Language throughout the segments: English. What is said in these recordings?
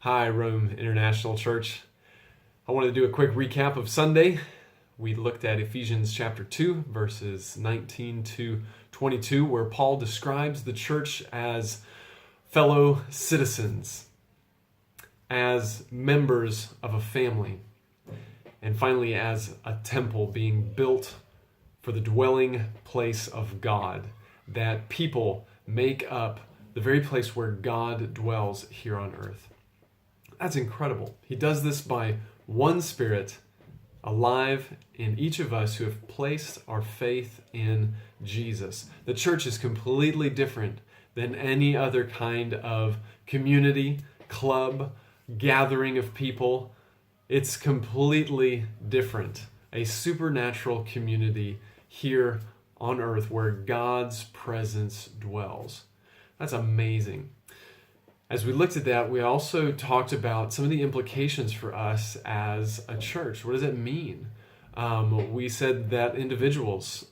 Hi, Rome International Church. I want to do a quick recap of Sunday. We looked at Ephesians chapter 2, verses 19 to 22, where Paul describes the church as fellow citizens, as members of a family, and finally as a temple being built for the dwelling place of God, that people make up the very place where God dwells here on earth. That's incredible. He does this by one Spirit alive in each of us who have placed our faith in Jesus. The church is completely different than any other kind of community, club, gathering of people. It's completely different. A supernatural community here on earth where God's presence dwells. That's amazing. As we looked at that, we also talked about some of the implications for us as a church. What does it mean? We said that individuals,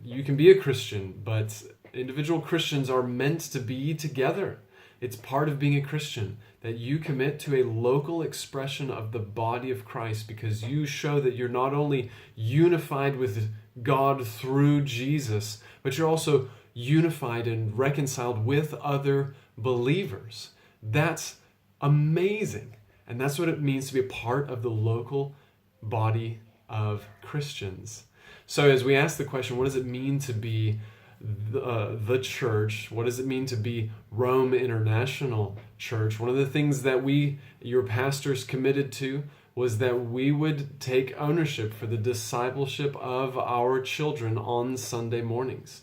you can be a Christian, but individual Christians are meant to be together. It's part of being a Christian that you commit to a local expression of the body of Christ because you show that you're not only unified with God through Jesus, but you're also unified and reconciled with other believers. That's amazing. And that's what it means to be a part of the local body of Christians. So as we ask the question, what does it mean to be the church? What does it mean to be Rome International Church? One of the things that your pastors, committed to was that we would take ownership for the discipleship of our children on Sunday mornings.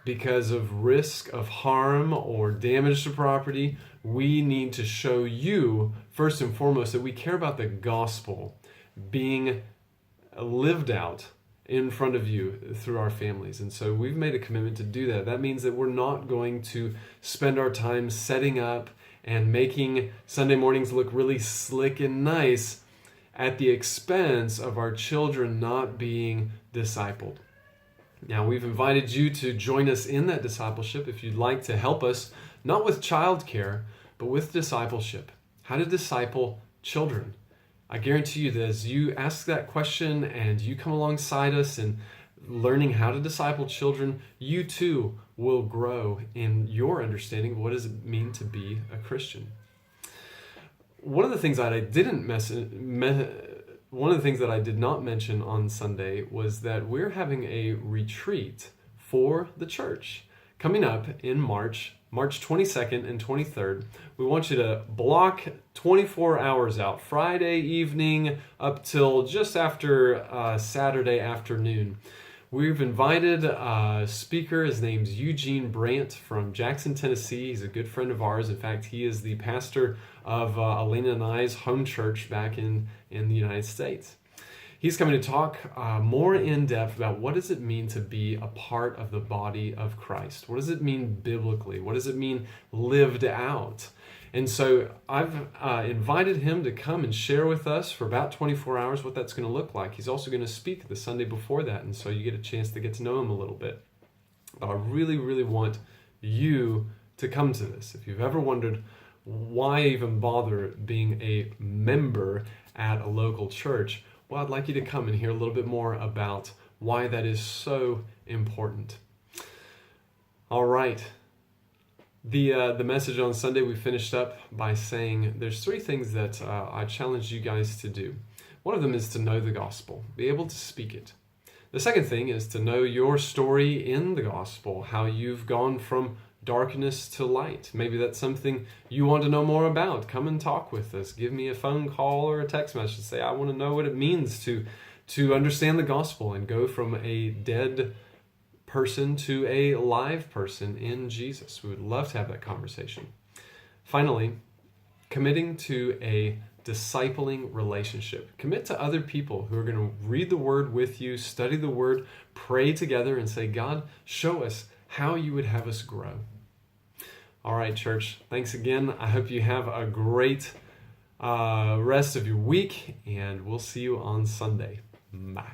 Because of risk of harm or damage to property, we need to show you, first and foremost, that we care about the gospel being lived out in front of you through our families. And so we've made a commitment to do that. That means that we're not going to spend our time setting up and making Sunday mornings look really slick and nice at the expense of our children not being discipled. Now, we've invited you to join us in that discipleship if you'd like to help us, not with childcare, but with discipleship. How to disciple children. I guarantee you that as you ask that question and you come alongside us in learning how to disciple children, you too will grow in your understanding of what does it mean to be a Christian. One of the things that I did not mention on Sunday was that we're having a retreat for the church coming up in March 22nd and 23rd. We want you to block 24 hours out, Friday evening up till just after Saturday afternoon. We've invited a speaker. His name's Eugene Brandt from Jackson, Tennessee. He's a good friend of ours. In fact, he is the pastor of Elena and I's home church back in the United States. He's coming to talk more in depth about what does it mean to be a part of the body of Christ? What does it mean biblically? What does it mean lived out? And so I've invited him to come and share with us for about 24 hours what that's going to look like. He's also going to speak the Sunday before that, and so you get a chance to get to know him a little bit. But I really, really want you to come to this. If you've ever wondered why even bother being a member at a local church, well, I'd like you to come and hear a little bit more about why that is so important. All right. The message on Sunday, we finished up by saying there's three things that I challenge you guys to do. One of them is to know the gospel, be able to speak it. The second thing is to know your story in the gospel, how you've gone from darkness to light. Maybe that's something you want to know more about. Come and talk with us. Give me a phone call or a text message. Say, I want to know what it means to understand the gospel and go from a dead person to a live person in Jesus. We would love to have that conversation. Finally, committing to a discipling relationship. Commit to other people who are going to read the Word with you, study the Word, pray together, and say, God, show us how you would have us grow. All right, church. Thanks again. I hope you have a great rest of your week, and we'll see you on Sunday. Bye.